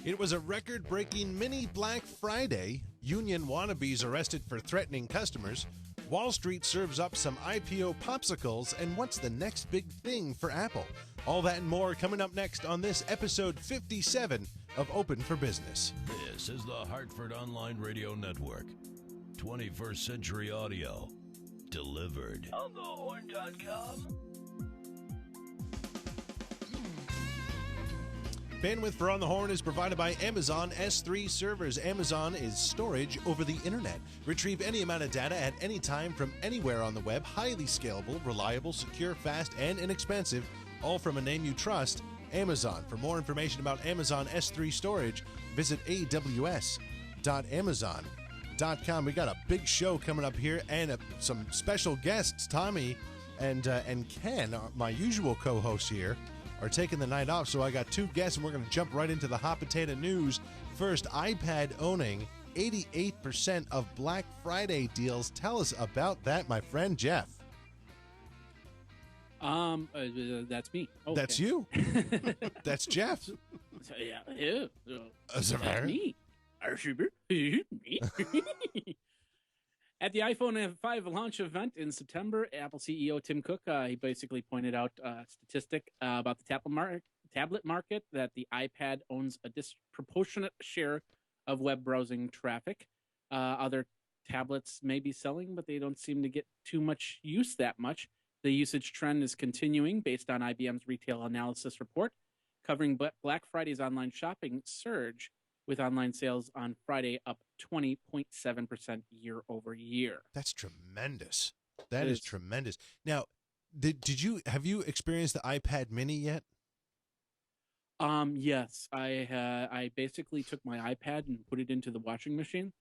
It was a record-breaking mini Black Friday. Union wannabes arrested for threatening customers. Wall Street serves up some IPO popsicles. And what's the next big thing for Apple? All that and more coming up next on this episode 57 of Open for Business. This is the Hartford Online Radio Network. 21st Century Audio. Delivered. onthehorn.com. Bandwidth for On the Horn is provided by Amazon S3 servers. Amazon is storage over the internet. Retrieve any amount of data at any time from anywhere on the web. Highly scalable, reliable, secure, fast, and inexpensive. All from a name you trust, Amazon. For more information about Amazon S3 storage, visit aws.amazon.com. We got a big show coming up here and some special guests. Tommy and Ken, my usual co-hosts here, are taking the night off, so I got two guests, and we're going to jump right into the hot potato news. First, iPad owning 88% of Black Friday deals. Tell us about that, my friend Jeff. That's me. Oh, that's you. That's Jeff. Yeah. That's me. At the iPhone 5 launch event in September, Apple CEO Tim Cook, he basically pointed out a statistic about the tablet market, that the iPad owns a disproportionate share of web browsing traffic. Other tablets may be selling, but they don't seem to get too much use that much. The usage trend is continuing based on IBM's retail analysis report, covering Black Friday's online shopping surge, with online sales on Friday up 20.7% year over year. That's tremendous. That is tremendous. Now, have you experienced the iPad Mini yet? Yes, I basically took my iPad and put it into the washing machine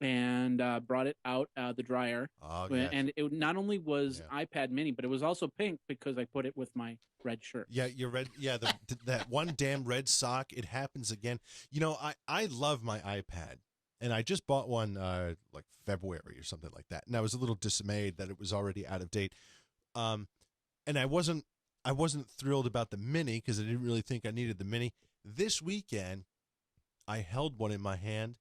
and brought it out the dryer. Oh, yes. And it not only was iPad Mini, but it was also pink because I put it with my red shirt. Yeah, your red. Yeah, that one damn red sock. It happens again. You know, I love my iPad, and I just bought one like February or something like that, and I was a little dismayed that it was already out of date. And I wasn't thrilled about the Mini because I didn't really think I needed the Mini. This weekend, I held one in my hand.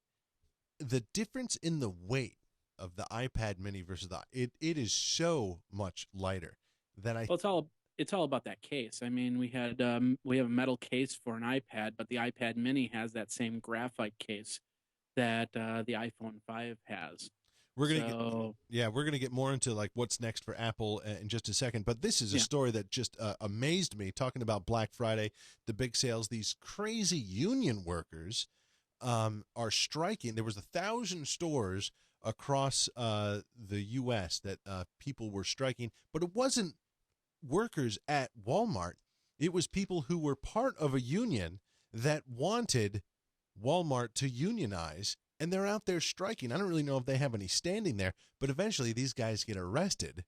The difference in the weight of the iPad Mini versus it is so much lighter than I. Well, it's all about that case. I mean, we have a metal case for an iPad, but the iPad Mini has that same graphite case that the iPhone 5 has. We're gonna get more into like what's next for Apple in just a second. But this is a story that just amazed me. Talking about Black Friday, the big sales, these crazy union workers are striking. There was 1,000 stores across the U.S. that people were striking, but it wasn't workers at Walmart. It was people who were part of a union that wanted Walmart to unionize, and they're out there striking. I don't really know if they have any standing there, but eventually these guys get arrested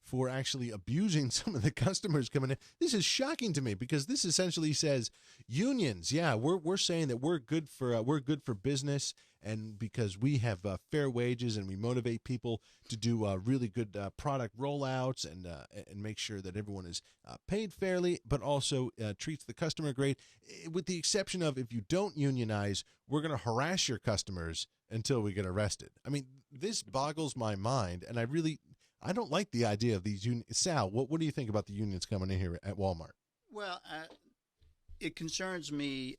for actually abusing some of the customers coming in. This is shocking to me because this essentially says unions, we're saying that we're good for business, and because we have fair wages and we motivate people to do really good product rollouts and make sure that everyone is paid fairly, but also treats the customer great. With the exception of if you don't unionize, we're going to harass your customers until we get arrested. I mean, this boggles my mind, and I don't like the idea of these unions. Sal, what do you think about the unions coming in here at Walmart? Well, it concerns me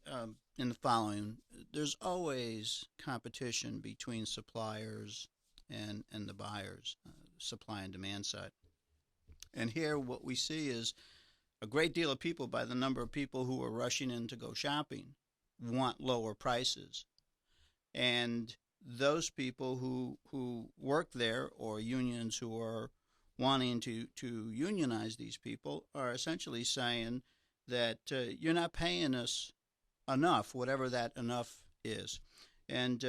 in the following. There's always competition between suppliers and the buyers, supply and demand side. And here what we see is a great deal of people, by the number of people who are rushing in to go shopping, want lower prices. And those people who work there, or unions who are wanting to unionize these people, are essentially saying that you're not paying us enough, whatever that enough is. And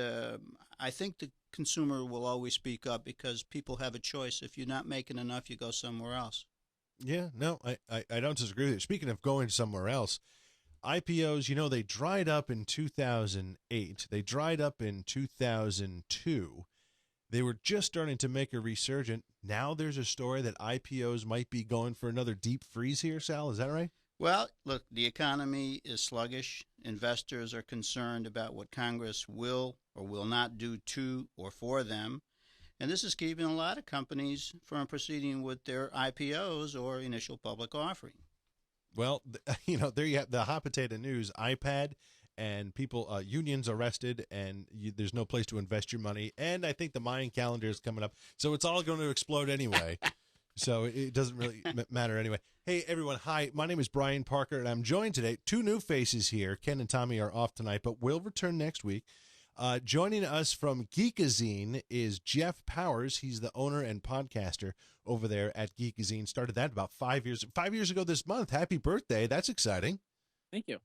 I think the consumer will always speak up because people have a choice. If you're not making enough, you go somewhere else. Yeah, no, I don't disagree with you. Speaking of going somewhere else, IPOs, they dried up in 2008. They dried up in 2002. They were just starting to make a resurgence. Now there's a story that IPOs might be going for another deep freeze here, Sal. Is that right? Well, look, the economy is sluggish. Investors are concerned about what Congress will or will not do to or for them. And this is keeping a lot of companies from proceeding with their IPOs or initial public offering. Well, there you have the hot potato news: iPad and people, unions arrested, and there's no place to invest your money. And I think the Mayan calendar is coming up, so it's all going to explode anyway. So it doesn't really matter anyway. Hey, everyone. Hi, my name is Brian Parker, and I'm joined today. Two new faces here. Ken and Tommy are off tonight, but we'll return next week. Joining us from Geekazine is Jeff Powers. He's the owner and podcaster over there at Geekazine. Started that about 5 years ago this month. Happy birthday. That's exciting. Thank you.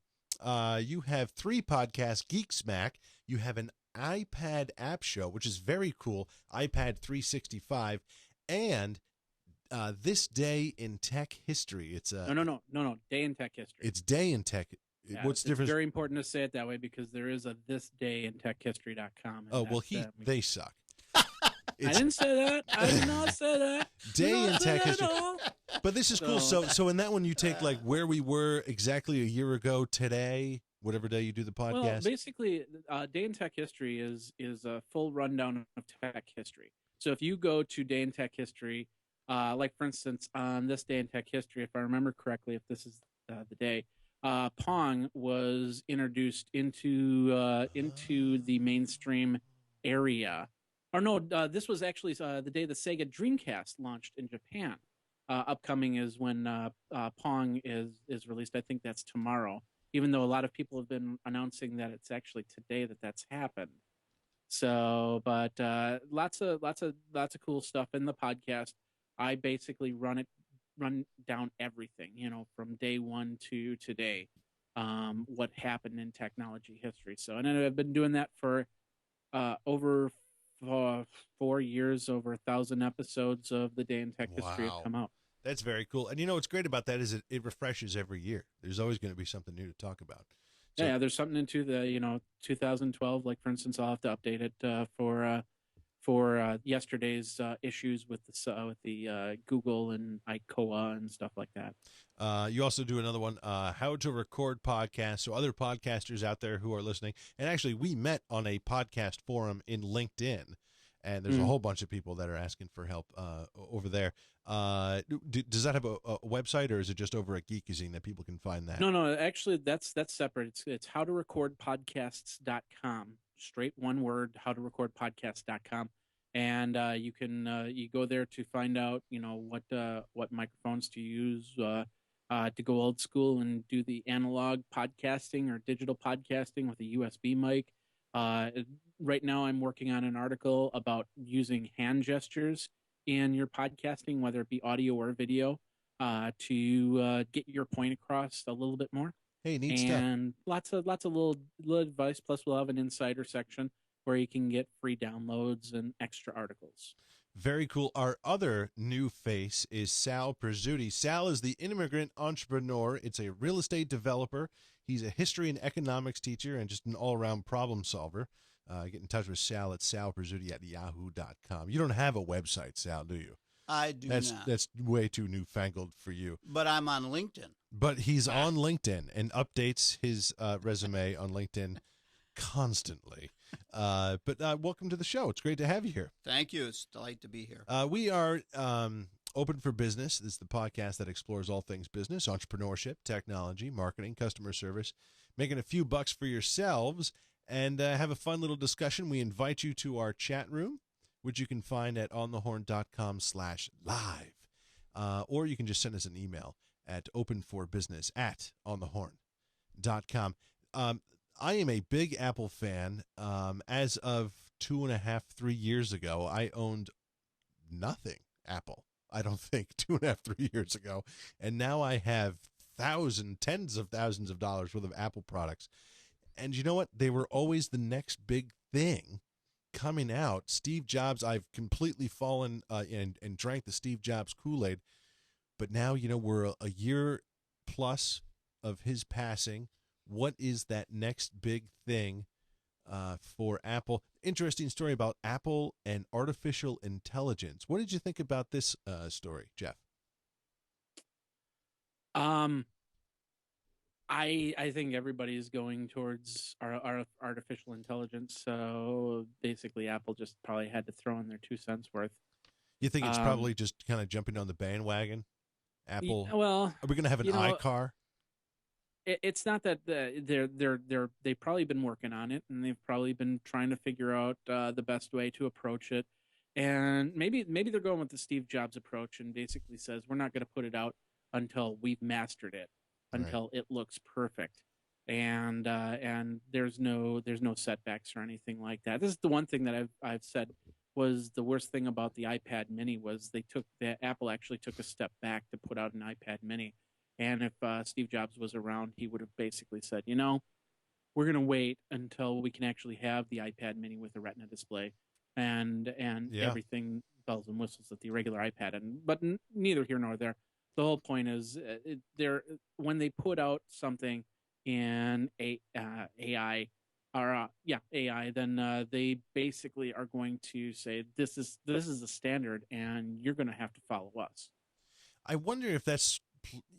You have 3 podcasts, Geek Smack. You have an iPad app show, which is very cool, iPad 365, and This Day in Tech History. It's No. Day in Tech History. It's Day in Tech. Yeah, What's the difference? It's very important to say it that way because there is a thisdayintechhistory.com. Oh, well, they suck. I didn't say that. I did not say that. Day in Tech History. But this is cool. So in that one, you take like where we were exactly a year ago today, whatever day you do the podcast. Well, basically, Day in Tech History is a full rundown of tech history. So if you go to Day in Tech History, like for instance, on this Day in Tech History, if I remember correctly, if this is the day, Pong was introduced into the mainstream area. Or no, this was actually the day the Sega Dreamcast launched in Japan. Upcoming is when Pong is released. I think that's tomorrow. Even though a lot of people have been announcing that it's actually today that's happened. So, but lots of cool stuff in the podcast. I basically run down everything, from day one to today, what happened in technology history. So, and I've been doing that for over 4 years, over 1,000 episodes of the Day in Tech History have come out. That's very cool. And what's great about that is it refreshes every year. There's always going to be something new to talk about. So, yeah, there's something into the 2012. Like for instance, I'll have to update it for yesterday's issues with the Google and ICOA and stuff like that. You also do another one, how to record podcasts. So other podcasters out there who are listening, and actually we met on a podcast forum in LinkedIn, and there's a whole bunch of people that are asking for help over there. Does that have a website, or is it just over at Geekazine that people can find that? No, actually that's separate. It's howtorecordpodcasts.com. Straight one word, howtorecordpodcasts.com. And you can you go there to find out what microphones to use to go old school and do the analog podcasting or digital podcasting with a USB mic. Right now I'm working on an article about using hand gestures in your podcasting, whether it be audio or video, to get your point across a little bit more. Hey, neat stuff. And lots of little advice. Plus, we'll have an insider section where you can get free downloads and extra articles. Very cool. Our other new face is Sal Prizzuti. Sal is the immigrant entrepreneur. It's a real estate developer. He's a history and economics teacher and just an all-around problem solver. Get in touch with Sal at salprizzuti@yahoo.com. You don't have a website, Sal, do you? I do not. That's way too newfangled for you. But I'm on LinkedIn. But he's on LinkedIn and updates his resume on LinkedIn constantly. But welcome to the show. It's great to have you here. Thank you. It's a delight to be here. We are Open for Business. This is the podcast that explores all things business, entrepreneurship, technology, marketing, customer service, making a few bucks for yourselves, and have a fun little discussion. We invite you to our chat room, which you can find at onthehorn.com/live. Or you can just send us an email at openforbusiness@onthehorn.com. I am a big Apple fan. As of 2.5, 3 years ago, I owned nothing Apple. I don't think 2.5, 3 years ago. And now I have tens of thousands of dollars worth of Apple products. And you know what? They were always the next big thing coming out. Steve Jobs, I've completely fallen and drank the Steve Jobs Kool-Aid. But now, we're a year plus of his passing. What is that next big thing for Apple? Interesting story about Apple and artificial intelligence. What did you think about this story, Jeff? I think everybody is going towards our artificial intelligence. So basically, Apple just probably had to throw in their 2 cents worth. You think it's Um, probably just kind of jumping on the bandwagon? Apple, well, are we going to have an you know, iCar? it's not that they've probably been working on it, and they've probably been trying to figure out the best way to approach it. And maybe they're going with the Steve Jobs approach, and basically says we're not going to put it out until we've mastered it, Right. until it looks perfect, and there's no setbacks or anything like that. This is the one thing that I've said was the worst thing about the iPad Mini was the Apple actually took a step back to put out an iPad Mini. And if Steve Jobs was around, he would have basically said, we're going to wait until we can actually have the iPad Mini with a Retina display and Yeah. everything bells and whistles that the regular iPad. But neither here nor there. The whole point is, when they put out something in AI AI, then they basically are going to say this is the standard, and you're going to have to follow us. I wonder if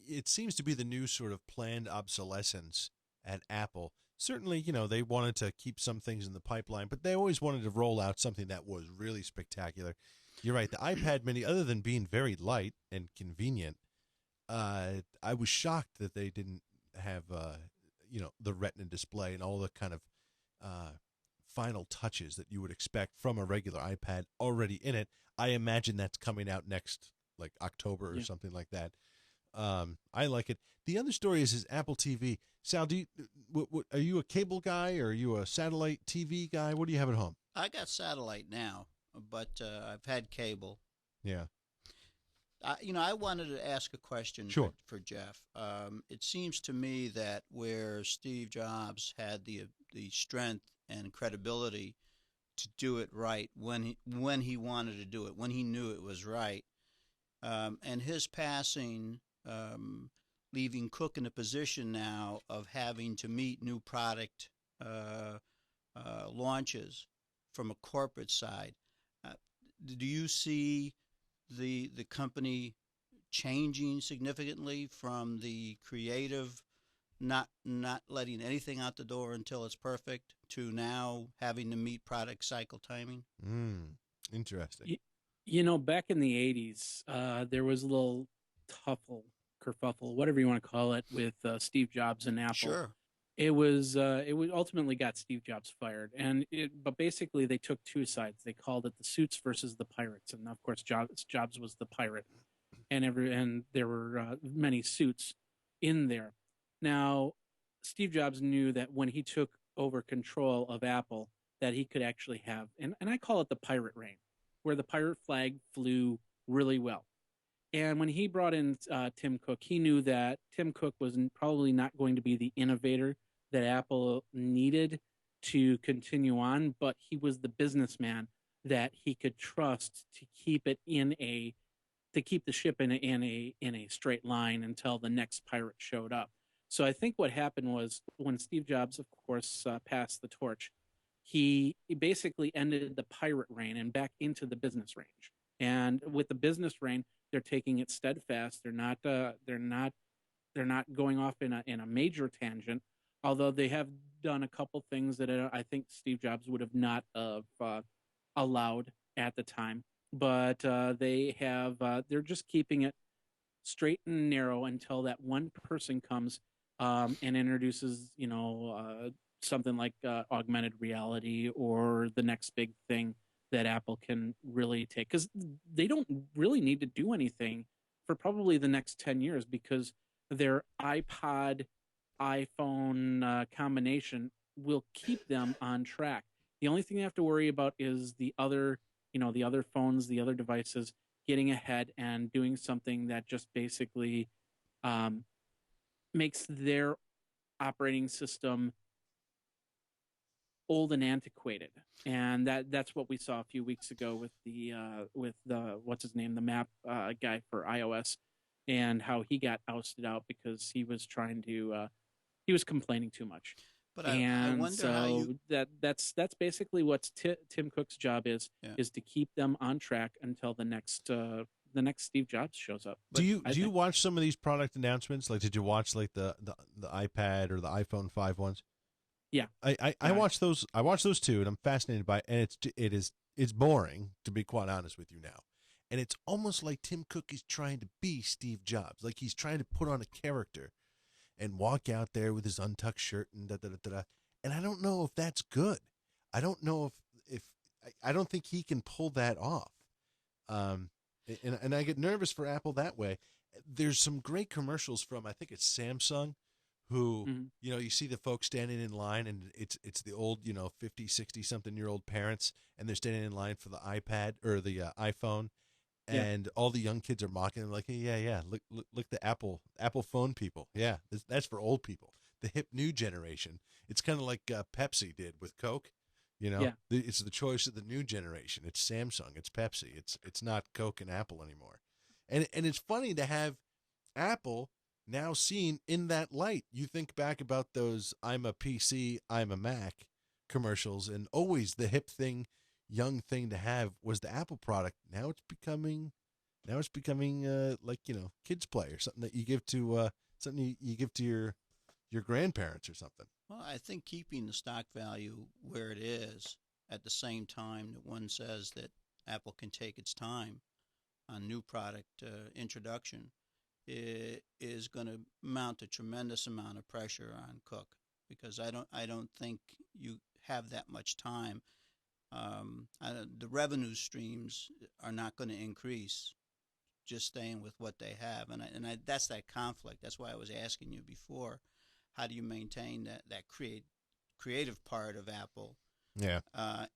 it seems to be the new sort of planned obsolescence at Apple. Certainly, they wanted to keep some things in the pipeline, but they always wanted to roll out something that was really spectacular. You're right. The iPad Mini, other than being very light and convenient, I was shocked that they didn't have, the Retina display and all the kind of final touches that you would expect from a regular iPad already in it. I imagine that's coming out next, like October or something like that. I like it. The other story is Apple TV. Sal, are you a cable guy or are you a satellite TV guy? What do you have at home? I got satellite now, but I've had cable. Yeah. I wanted to ask a question for Jeff. It seems to me that where Steve Jobs had the strength and credibility to do it right when he wanted to do it, when he knew it was right, and his passing, leaving Cook in a position now of having to meet new product launches from a corporate side. Do you see the company changing significantly from the creative, not letting anything out the door until it's perfect, to now having to meet product cycle timing? Interesting. Back in the 80s, there was a little kerfuffle, whatever you want to call it, with Steve Jobs and Apple. Sure. It was ultimately got Steve Jobs fired, but basically they took two sides. They called it the suits versus the pirates, and of course Jobs was the pirate, and there were many suits in there. Now, Steve Jobs knew that when he took over control of Apple, that he could actually have, and I call it the pirate reign, where the pirate flag flew really well. And when he brought in Tim Cook, he knew that Tim Cook was probably not going to be the innovator that Apple needed to continue on, but he was the businessman that he could trust to keep it to keep the ship in a straight line until the next pirate showed up. So I think what happened was when Steve Jobs, of course, passed the torch, he basically ended the pirate reign and back into the business range. And with the business reign, they're taking it steadfast. They're not going off in a major tangent. Although they have done a couple things that I think Steve Jobs would have not allowed at the time. But they're just keeping it straight and narrow until that one person comes and introduces, something like augmented reality or the next big thing that Apple can really take, because they don't really need to do anything for probably the next 10 years, because their iPod iPhone combination will keep them on track. The only thing they have to worry about is the other phones, the other devices getting ahead and doing something that just basically makes their operating system old and antiquated. And that's what we saw a few weeks ago with the what's his name, the map guy for iOS, and how he got ousted out because he was complaining too much. But I wonder so how you... that's basically what Tim Cook's job is to keep them on track until the next the next Steve Jobs shows up. Do you watch some of these product announcements? Like, did you watch like the iPad or the iPhone 5 ones? Yeah, I watch those. I watch those too, and I'm fascinated by it. And it's boring, to be quite honest with you now. And it's almost like Tim Cook is trying to be Steve Jobs, like he's trying to put on a character and walk out there with his untucked shirt and da da da da. And I don't know if that's good. I don't know if I don't think he can pull that off. And I get nervous for Apple that way. There's some great commercials from, I think it's Samsung, who, you see the folks standing in line, and it's the old, 50, 60 something year old parents, and they're standing in line for the iPad or the iPhone, and all the young kids are mocking them like, hey, yeah, look the Apple phone people. Yeah, that's for old people, the hip new generation. It's kind of like Pepsi did with Coke. It's the choice of the new generation. It's Samsung, it's Pepsi, it's not Coke and Apple anymore. And it's funny to have Apple now seen in that light. You think back about those "I'm a PC, I'm a Mac" commercials, and always the hip thing, young thing to have was the Apple product. Now it's becoming like, kids play, or something that you give to your grandparents or something. Well, I think keeping the stock value where it is at the same time that one says that Apple can take its time on new product introduction is going to mount a tremendous amount of pressure on Cook, because I don't think you have that much time. The revenue streams are not going to increase just staying with what they have, and that's that conflict. That's why I was asking you before, how do you maintain that creative part of Apple,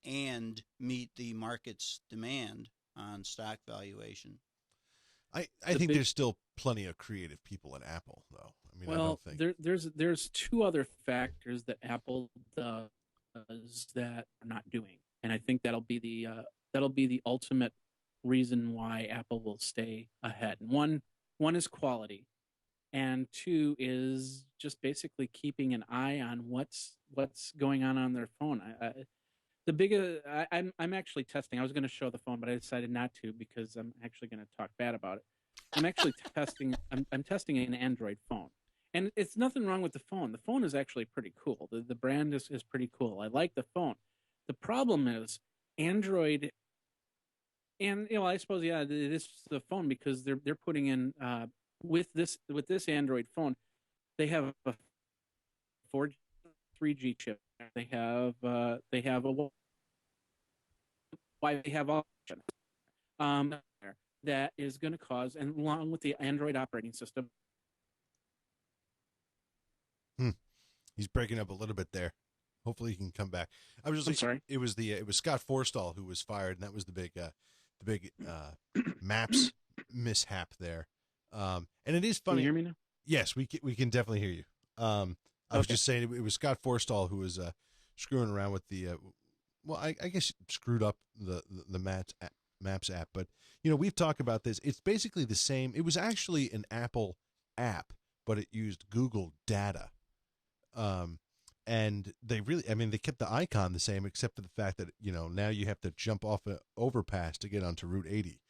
and meet the market's demand on stock valuation? I think there's still plenty of creative people at Apple, though. I mean, well, I don't think there's two other factors that Apple does that are not doing, and I think that'll be the ultimate reason why Apple will stay ahead. And one is quality, and two is just basically keeping an eye on what's going on their phone. I'm actually testing. I was going to show the phone, but I decided not to, because I'm actually going to talk bad about it. I'm actually testing. I'm testing an Android phone, and it's nothing wrong with the phone. The phone is actually pretty cool. The brand is pretty cool. I like the phone. The problem is Android, and I suppose it is the phone, because they're putting in with this Android phone, they have a 4G 3G chip. They have a they have option that is going to cause, and along with the Android operating system. He's breaking up a little bit there. Hopefully he can come back. I'm sorry. It was Scott Forstall who was fired, and that was the big Maps mishap there. And it is funny. Can you hear me now? Yes, we can definitely hear you. I was just saying it was Scott Forstall who was screwing around with the I guess screwed up the Maps app. But we've talked about this. It's basically the same. It was actually an Apple app, but it used Google data. And they they kept the icon the same, except for the fact that now you have to jump off an overpass to get onto Route 80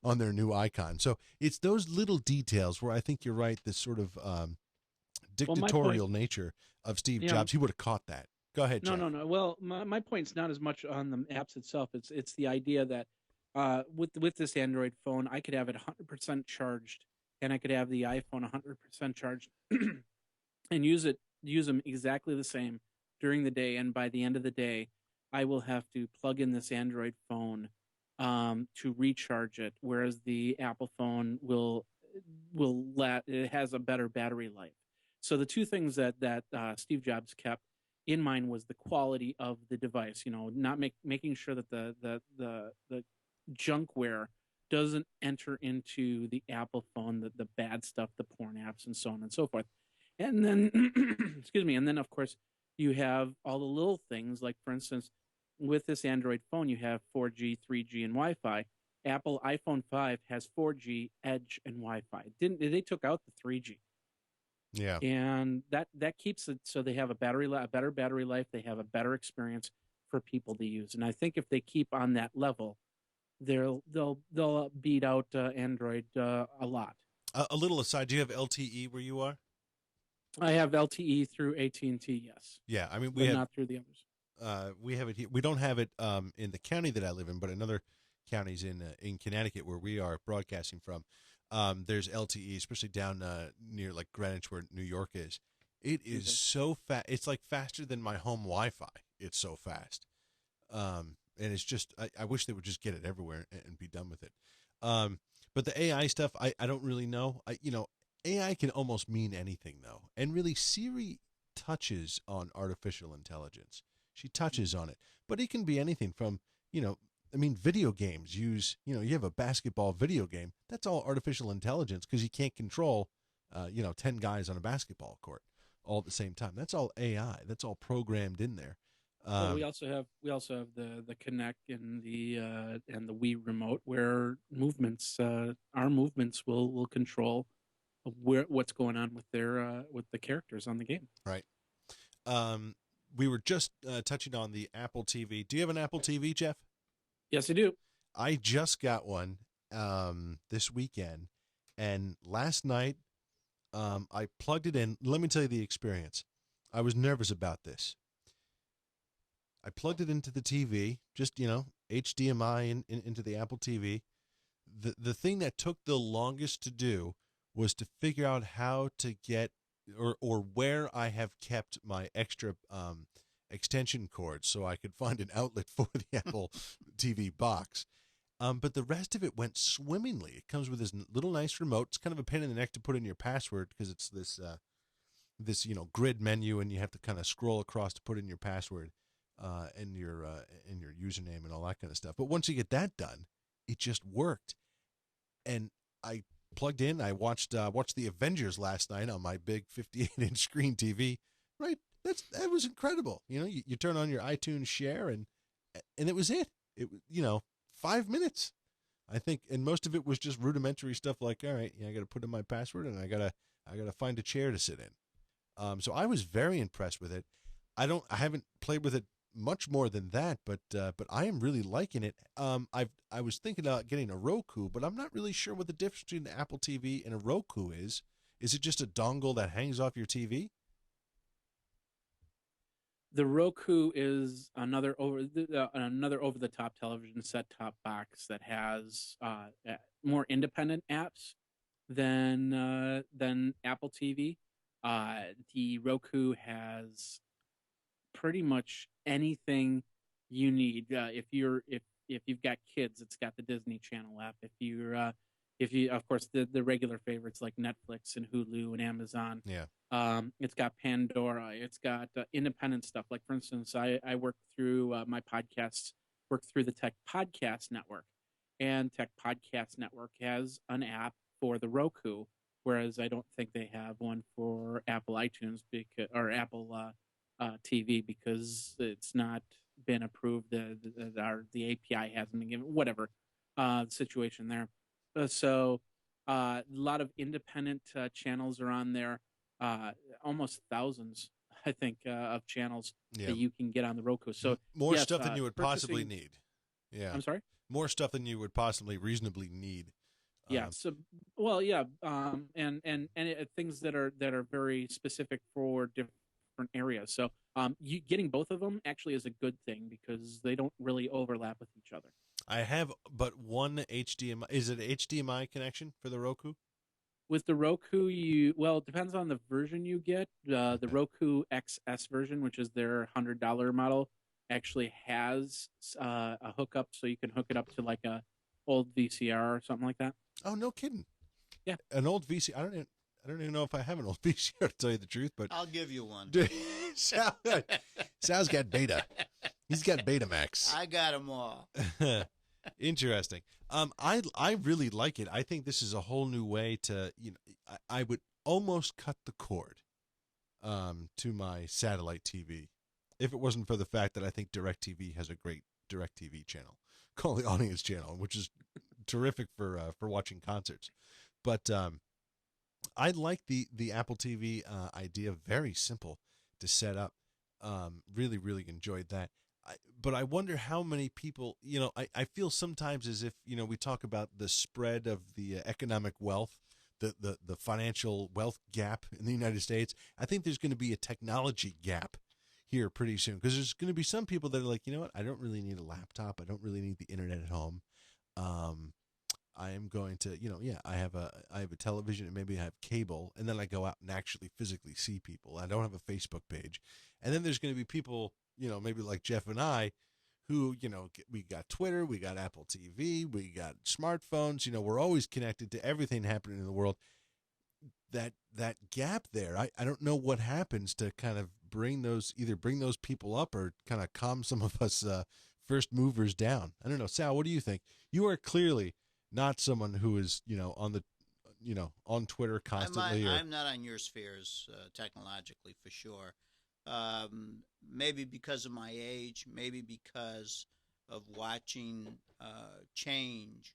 on their new icon. So it's those little details where I think you're right. This sort of dictatorial nature of Steve Jobs, he would have caught that. Go ahead, Jeff. No. Well, my point's not as much on the apps itself. It's the idea that with this Android phone, I could have it 100% charged, and I could have the iPhone 100% charged, and use them exactly the same during the day. And by the end of the day, I will have to plug in this Android phone to recharge it, whereas the Apple phone it has a better battery life. So the two things that Steve Jobs kept in mind was the quality of the device. Not making sure that the junkware doesn't enter into the Apple phone, the bad stuff, the porn apps, and so on and so forth. And then, excuse me, and then of course you have all the little things, like for instance, with this Android phone, you have 4G, 3G, and Wi-Fi. Apple iPhone 5 has 4G, Edge, and Wi-Fi. They took out the 3G? Yeah, and that keeps it so they have a better battery life. They have a better experience for people to use. And I think if they keep on that level, they'll beat out Android a lot. A little aside, do you have LTE where you are? I have LTE through AT&T, yes, Yeah, I mean but not through the others. we have it here. We don't have it in the county that I live in, but in other counties in Connecticut where we are broadcasting from, there's LTE, especially down near like Greenwich where New York is. It is so fast. It's like faster than my home Wi-Fi. It's so fast. And it's just I wish they would just get it everywhere and be done with it. But the AI stuff, I don't really know. AI can almost mean anything though, and really Siri touches on artificial intelligence. She touches on it, but it can be anything from I mean, video games use you have a basketball video game that's all artificial intelligence because you can't control 10 guys on a basketball court all at the same time. That's all AI. That's all programmed in there. Well, we also have the Kinect and the Wii remote where movements our movements will control what's going on with the characters on the game. Right. We were just touching on the Apple TV. Do you have an Apple TV, Jeff? Yes, I do. I just got one this weekend, and last night I plugged it in. Let me tell you the experience. I was nervous about this. I plugged it into the TV, just HDMI into the Apple TV. The thing that took the longest to do was to figure out how to get or where I have kept my extra extension cords so I could find an outlet for the Apple TV box. But the rest of it went swimmingly. It comes with this little nice remote. It's kind of a pain in the neck to put in your password because it's this grid menu, and you have to kind of scroll across to put in your password and your username and all that kind of stuff. But once you get that done, it just worked. And I plugged in. I watched the Avengers last night on my big 58-inch screen TV. Right, that was incredible. You turn on your iTunes share and it was it. It 5 minutes, I think, and most of it was just rudimentary stuff like, all right, I got to put in my password and I gotta find a chair to sit in. So I was very impressed with it. I haven't played with it much more than that, but I am really liking it. I was thinking about getting a Roku, but I'm not really sure what the difference between the Apple TV and a Roku is. Is it just a dongle that hangs off your TV? The Roku is another over the top television set top box that has more independent apps than Apple TV. The Roku has pretty much anything you need. If you've got kids, it's got the Disney Channel app. If you of course the regular favorites like Netflix and Hulu and Amazon. Yeah. It's got Pandora. It's got independent stuff. Like for instance, I work through my podcasts. Work through the Tech Podcast Network, and Tech Podcast Network has an app for the Roku, whereas I don't think they have one for Apple iTunes or Apple TV because it's not been approved. The API hasn't been given. Whatever situation there. So a lot of independent channels are on there. Almost thousands, I think, of channels that you can get on the Roku. So more stuff than you would possibly need. Yeah, I'm sorry. More stuff than you would possibly reasonably need. Yeah. So, well, yeah, and things that are very specific for different areas. So, you getting both of them actually is a good thing because they don't really overlap with each other. I have but one HDMI. Is it an HDMI connection for the Roku? With the Roku, it depends on the version you get. The Roku XS version, which is their $100 model, actually has a hookup, so you can hook it up to like a old VCR or something like that. Oh, no kidding! Yeah, an old VCR. I don't even know if I have an old VCR to tell you the truth, but I'll give you one. Sal's got Beta. He's got Betamax. I got them all. Interesting. I really like it. I think this is a whole new way to, I would almost cut the cord to my satellite TV if it wasn't for the fact that I think DirecTV has a great DirecTV channel called the Audience Channel, which is terrific for watching concerts. But I like the Apple TV idea. Very simple to set up. Really, really enjoyed that. but I wonder how many people, I feel sometimes as if, we talk about the spread of the economic wealth, the financial wealth gap in the United States. I think there's going to be a technology gap here pretty soon, because there's going to be some people that are like, you know what, I don't really need a laptop. I don't really need the internet at home. I am going to, I have a television, and maybe I have cable, and then I go out and actually physically see people. I don't have a Facebook page. And then there's going to be people, maybe like Jeff and I, who, we got Twitter, we got Apple TV, we got smartphones, we're always connected to everything happening in the world. That gap there, I don't know what happens to kind of bring those people up, or kind of calm some of us first movers down. I don't know. Sal, what do you think? You are clearly not someone who is, on Twitter constantly. I'm not on your spheres technologically, for sure. Maybe because of my age, maybe because of watching change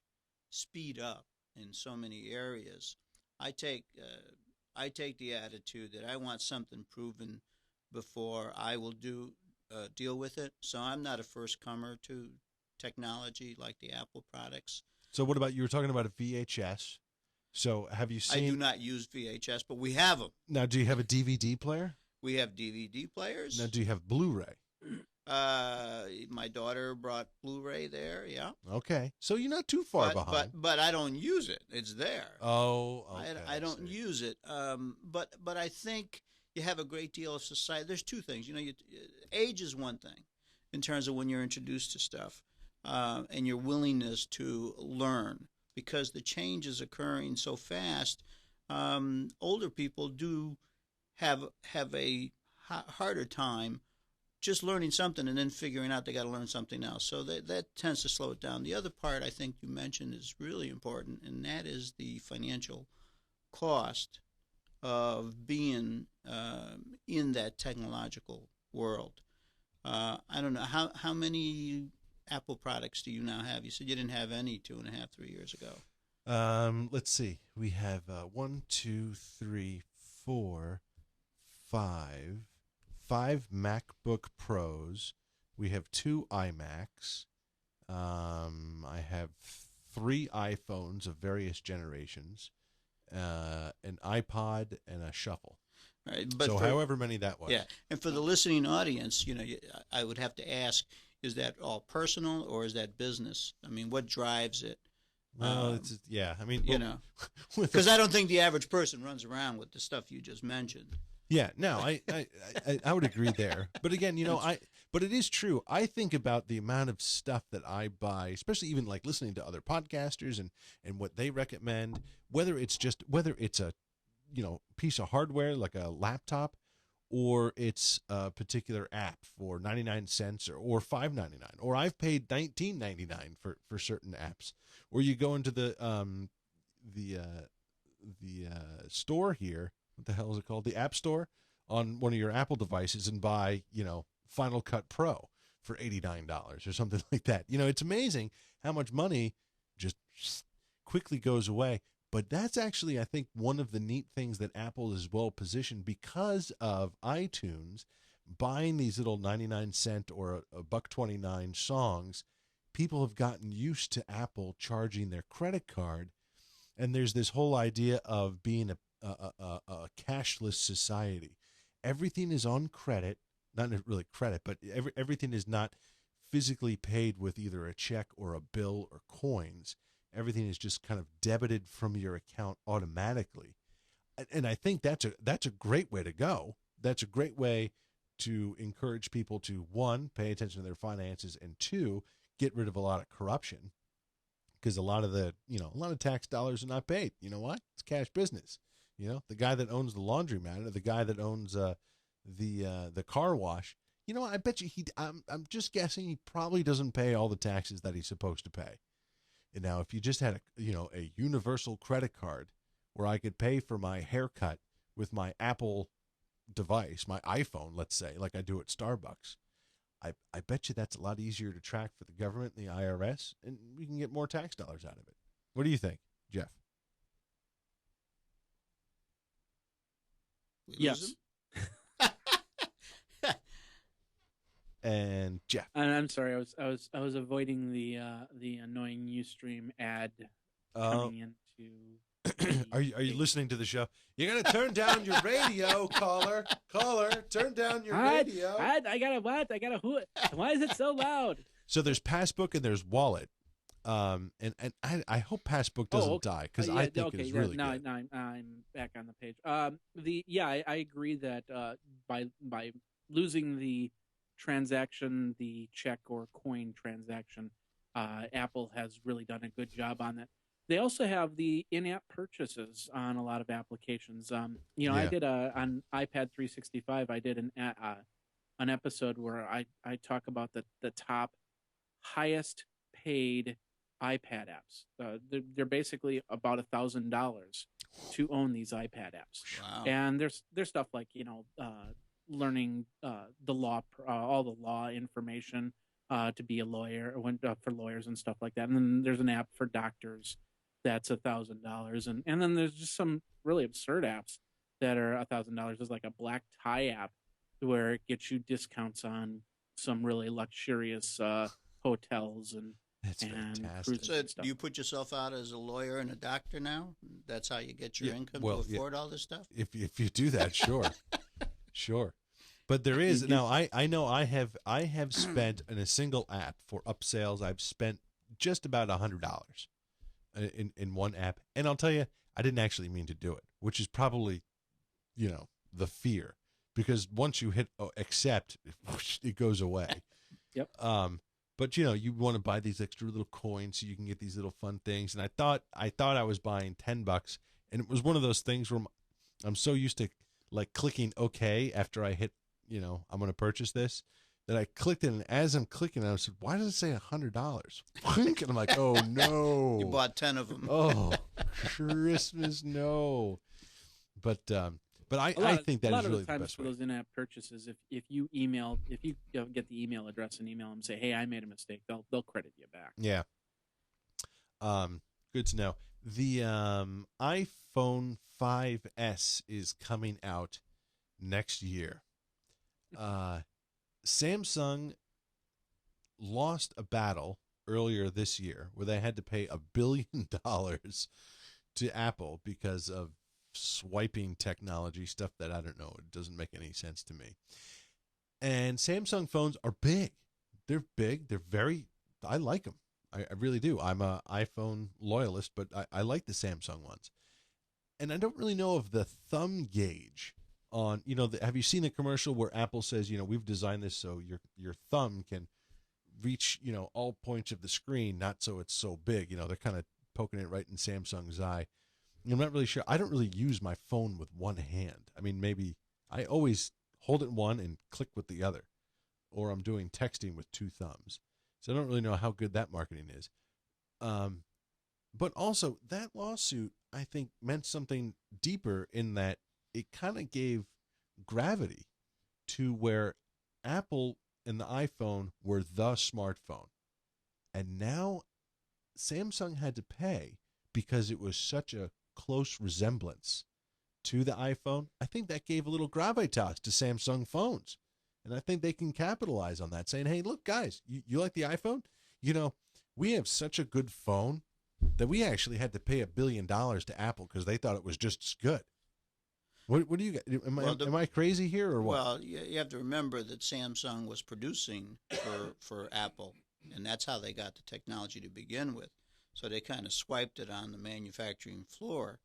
speed up in so many areas. I take the attitude that I want something proven before I will deal with it. So I'm not a first comer to technology like the Apple products. So what about, you were talking about a VHS. So have you seen? I do not use VHS, but we have them. Now, do you have a DVD player? We have DVD players. Now, do you have Blu-ray? My daughter brought Blu-ray there, yeah. Okay. So you're not too far behind. But I don't use it. It's there. Oh, okay. I don't use it. But I think you have a great deal of society. There's two things. Age is one thing in terms of when you're introduced to stuff, and your willingness to learn, because the change is occurring so fast. Older people do have a harder time just learning something and then figuring out they got to learn something else. So that tends to slow it down. The other part I think you mentioned is really important, and that is the financial cost of being in that technological world. I don't know, how many Apple products do you now have? You said you didn't have any 2.5, 3 years ago. Let's see. We have 1, 2, 3, 4, 5 MacBook Pros. We have 2 iMacs. I have 3 iPhones of various generations, an iPod, and a Shuffle. Right, but so however many that was. Yeah, and for the listening audience, I would have to ask, is that all personal or is that business? I mean, what drives it? Well, I mean, because I don't think the average person runs around with the stuff you just mentioned. Yeah, no, I would agree there. But again, but it is true. I think about the amount of stuff that I buy, especially even like listening to other podcasters and what they recommend, whether it's a, piece of hardware like a laptop, or it's a particular app for 99 cents or $5.99, or I've paid $19.99 for certain apps, or you go into the store here. What the hell is it called? The App Store on one of your Apple devices, and buy, Final Cut Pro for $89 or something like that. It's amazing how much money just quickly goes away. But that's actually, I think, one of the neat things that Apple is well positioned, because of iTunes buying these little 99 cent or a $1.29 songs. People have gotten used to Apple charging their credit card, and there's this whole idea of being a cashless society. Everything is on credit, not really credit, but everything is not physically paid with either a check or a bill or coins. Everything is just kind of debited from your account automatically. And I think that's a great way to go. That's a great way to encourage people to, 1, pay attention to their finances, and 2, get rid of a lot of corruption, because a lot of tax dollars are not paid. You know what? It's cash business. The guy that owns the laundromat, or the guy that owns the car wash, I bet you I'm just guessing he probably doesn't pay all the taxes that he's supposed to pay. And now, if you just had a universal credit card where I could pay for my haircut with my Apple device, my iPhone, let's say, like I do at Starbucks, I bet you that's a lot easier to track for the government and the IRS, and we can get more tax dollars out of it. What do you think, Jeff? Yes. and Jeff. And I'm sorry, I was avoiding the annoying Ustream ad coming into. Are you listening to the show? You gotta turn down your radio, caller. Turn down your radio. I gotta what? I gotta who? Why is it so loud? So there's Passbook and there's Wallet. And I hope Passbook doesn't die because I think it's really good. No, I'm back on the page. I agree that by losing the transaction, the check or coin transaction, Apple has really done a good job on that. They also have the in-app purchases on a lot of applications. I did on iPad 365. I did an episode where I talk about the top highest paid iPad apps. They're basically about $1,000 to own these iPad apps. Wow. And there's stuff like learning the law, all the law information to be a lawyer, for lawyers and stuff like that. And then there's an app for doctors that's $1,000, and then there's just some really absurd apps that are $1,000. There's like a black tie app where it gets you discounts on some really luxurious hotels and fantastic. So do you put yourself out as a lawyer and a doctor now? That's how you get your income to afford all this stuff? If you do that, sure. Sure. But there is now I know I have spent in a single app for upsells, I've spent just about $100 in one app. And I'll tell you, I didn't actually mean to do it, which is probably, the fear, because once you hit accept, it goes away. Yep. But you want to buy these extra little coins so you can get these little fun things. And I thought I was buying $10, and it was one of those things where I'm so used to like clicking OK after I hit, I'm going to purchase this, that I clicked it. And as I'm clicking, I said, why does it say $100? And I'm like, oh no. You bought 10 of them. Oh, Christmas, no. But I think that is really the best for way. those in-app purchases, if you get the email address and email them, say, hey, I made a mistake, they'll credit you back. Yeah. Good to know. The iPhone 5S is coming out next year. Samsung lost a battle earlier this year where they had to pay $1 billion to Apple because of swiping technology, stuff that I don't know. It doesn't make any sense to me. And Samsung phones are big. They're big. They're very, I like them. I really do. I'm an iPhone loyalist, but I like the Samsung ones. And I don't really know of the thumb gauge on, have you seen the commercial where Apple says, we've designed this so your thumb can reach, all points of the screen, not so it's so big. They're kind of poking it right in Samsung's eye. I'm not really sure. I don't really use my phone with one hand. I mean, maybe I always hold it in one and click with the other, or I'm doing texting with two thumbs. So I don't really know how good that marketing is. But also, that lawsuit, I think, meant something deeper in that it kind of gave gravity to where Apple and the iPhone were the smartphone. And now Samsung had to pay because it was such a close resemblance to the iPhone. I think that gave a little gravitas to Samsung phones. And I think they can capitalize on that, saying, hey, look, guys, you like the iPhone? We have such a good phone that we actually had to pay $1 billion to Apple because they thought it was just as good. What do you got? Am I crazy here or what? Well, you have to remember that Samsung was producing for Apple, and that's how they got the technology to begin with. So they kind of swiped it on the manufacturing floor,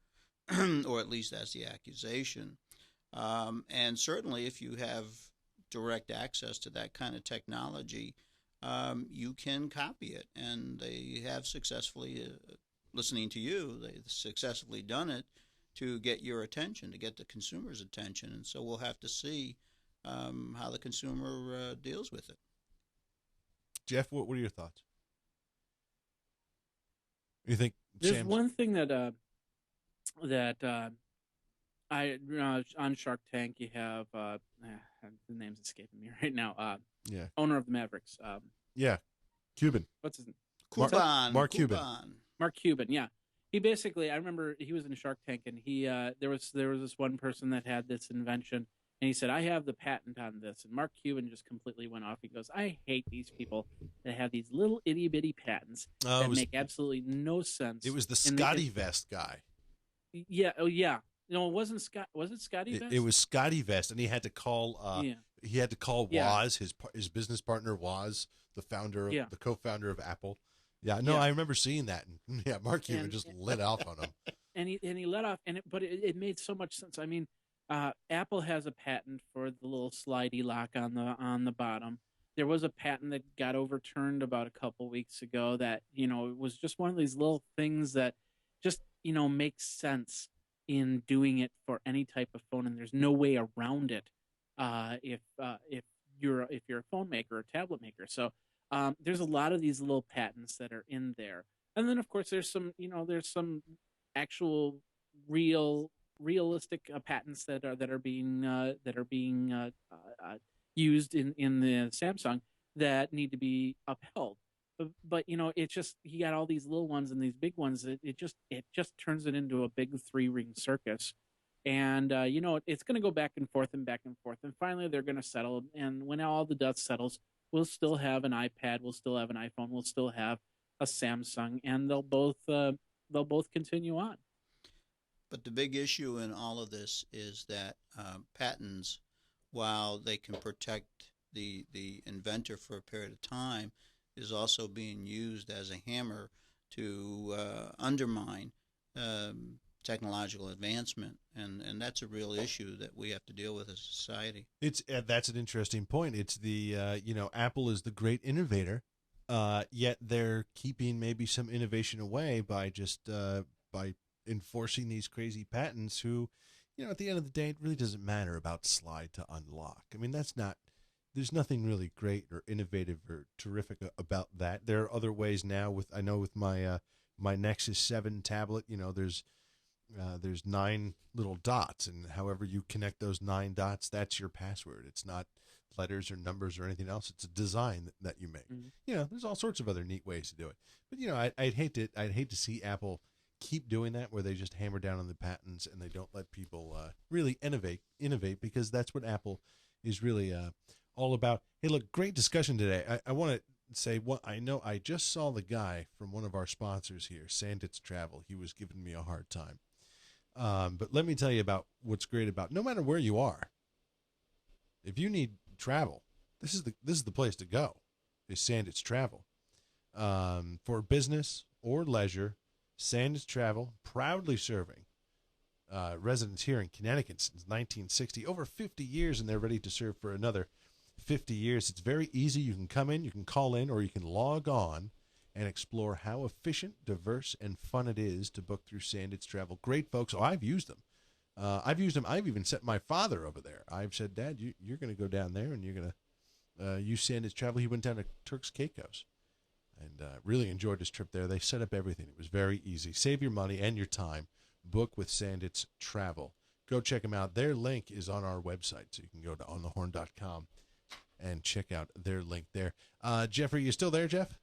or at least that's the accusation. And certainly if you have direct access to that kind of technology, you can copy it. And they have successfully, listening to you, they've successfully done it to get your attention, to get the consumer's attention. And so we'll have to see how the consumer deals with it. Jeff, what are your thoughts? You think there's one thing that I on Shark Tank you have the name's escaping me right now. Owner of the Mavericks. Cuban. What's his name? Mark Cuban. Mark Cuban. Yeah, he basically. I remember he was in Shark Tank, and he there was this one person that had this invention, And he said, I have the patent on this. And Mark Cuban just completely went off. He goes, I hate these people that have these little itty bitty patents that make absolutely no sense. It was the Scotty Vest guy. Yeah. Oh, yeah. No, it wasn't Scott. Was it Scotty Vest? It was Scotty Vest, and he had to call. He had to call Woz, his business partner Woz, the founder, the co-founder of Apple. Yeah, no, I remember seeing that. And Mark Cuban just lit off on him. And he let off, but it made so much sense. I mean, Apple has a patent for the little slidey lock on the bottom. There was a patent that got overturned about a couple weeks ago that it was just one of these little things that just makes sense in doing it for any type of phone, and there's no way around it if you're a phone maker or a tablet maker. So there's a lot of these little patents that are in there, and then of course there's some actual realistic patents that are being used in the Samsung that need to be upheld. But it's just he got all these little ones and these big ones. It just turns it into a big 3-ring circus, and it's going to go back and forth, and finally they're going to settle. And when all the dust settles, we'll still have an iPad, we'll still have an iPhone, we'll still have a Samsung, and they'll both continue on. But the big issue in all of this is that patents, while they can protect the inventor for a period of time, is also being used as a hammer to undermine technological advancement, and that's a real issue that we have to deal with as a society. That's an interesting point. It's the Apple is the great innovator, yet they're keeping maybe some innovation away by just by enforcing these crazy patents. Who, at the end of the day, it really doesn't matter about slide to unlock. I mean, there's nothing really great or innovative or terrific about that. There are other ways now. With my my Nexus 7 tablet, there's 9 little dots, and however you connect those 9 dots, that's your password. It's not letters or numbers or anything else. It's a design that you make. Mm-hmm. There's all sorts of other neat ways to do it. But I'd hate to see Apple keep doing that, where they just hammer down on the patents and they don't let people really innovate, because that's what Apple is really all about. Hey, look, great discussion today. I want to say I know I just saw the guy from one of our sponsors here, Sandits Travel. He was giving me a hard time. But let me tell you about what's great about no matter where you are. If you need travel, this is the place to go. Is Sandits Travel. For business or leisure, Sandits Travel, proudly serving residents here in Connecticut since 1960, over 50 years, and they're ready to serve for another 50 years. It's very easy. You can come in, you can call in, or you can log on and explore how efficient, diverse, and fun it is to book through Sandits Travel. Great folks. Oh, I've used them. I've even sent my father over there. I've said, Dad, you're going to go down there and you're going to use Sandits Travel. He went down to Turks Caicos and really enjoyed his trip there. They set up everything. It was very easy. Save your money and your time. Book with Sandits Travel. Go check them out. Their link is on our website, so you can go to onthehorn.com and check out their link there. Jeffrey, you still there, Jeff?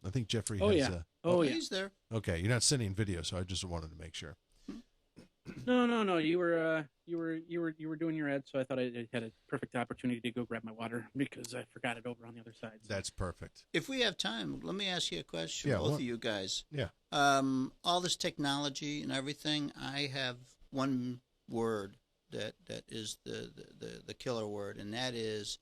I think Jeffrey has... Yeah. He's there. Okay, you're not sending video, so I just wanted to make sure. No. You were doing your ad, so I thought I had a perfect opportunity to go grab my water because I forgot it over on the other side. So. That's perfect. If we have time, let me ask you a question, both of you guys. Yeah. All this technology and everything, I have one word that is the killer word, and that is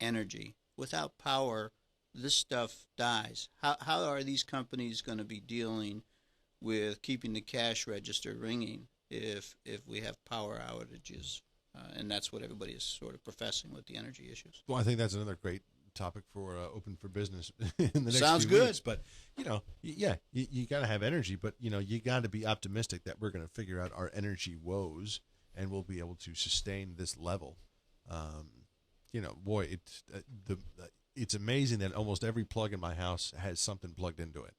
energy. Without power, this stuff dies. How are these companies going to be dealing with keeping the cash register ringing if we have power outages? And that's what everybody is sort of professing with the energy issues. Well, I think that's another great topic for Open for Business in the next Sounds few good. weeks. But, you got to have energy, but, you got to be optimistic that we're going to figure out our energy woes and we'll be able to sustain this level. Boy, it's amazing that almost every plug in my house has something plugged into it.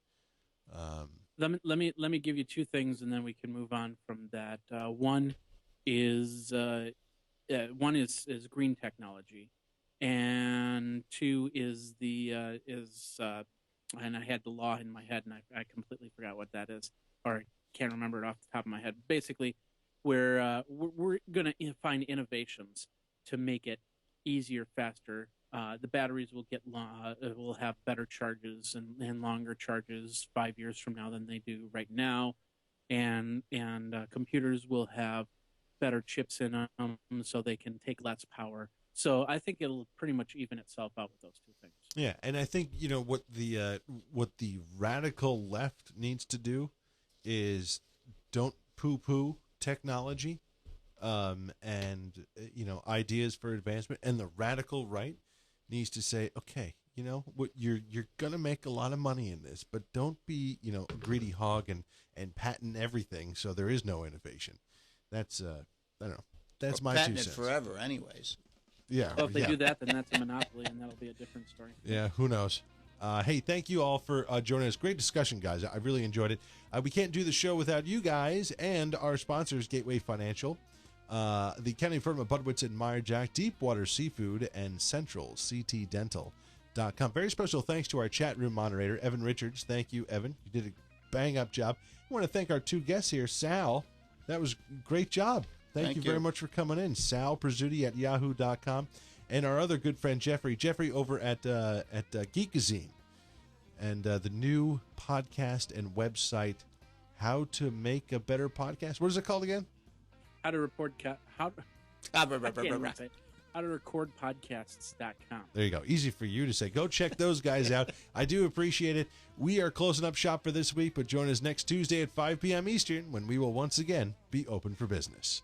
Let me give you 2 things, and then we can move on from that. One is green technology, and 2 is and I had the law in my head, and I completely forgot what that is, or I can't remember it off the top of my head. Basically, where we're going to find innovations to make it easier, faster. The batteries will will have better charges and longer charges 5 years from now than they do right now, and computers will have better chips in them so they can take less power. So I think it'll pretty much even itself out with those two things. Yeah, and I think what the radical left needs to do is don't poo-poo technology, and ideas for advancement, and the radical right needs to say, okay, what you're gonna make a lot of money in this, but don't be a greedy hog and patent everything so there is no innovation. That's I don't know. That's my 2 patent cents. it forever, anyways. Yeah. Well, if they do that, then that's a monopoly, and that'll be a different story. Yeah, who knows? Hey, thank you all for joining us. Great discussion, guys. I really enjoyed it. We can't do the show without you guys and our sponsors, Gateway Financial, the accounting firm of Budwitz and Meyer Jack, Deepwater Seafood, and CentralCTDental.com. Very special thanks to our chat room moderator, Evan Richards. Thank you, Evan. You did a bang-up job. I want to thank our 2 guests here. Sal, that was a great job. Thank you very much for coming in. Sal Prizzuti at yahoo.com. And our other good friend, Jeffrey over at Geekazine. And the new podcast and website, How to Make a Better Podcast. What is it called again? How to record podcasts.com. There you go. Easy for you to say. Go check those guys out. I do appreciate it. We are closing up shop for this week, but join us next Tuesday at 5 p.m. Eastern when we will once again be open for business.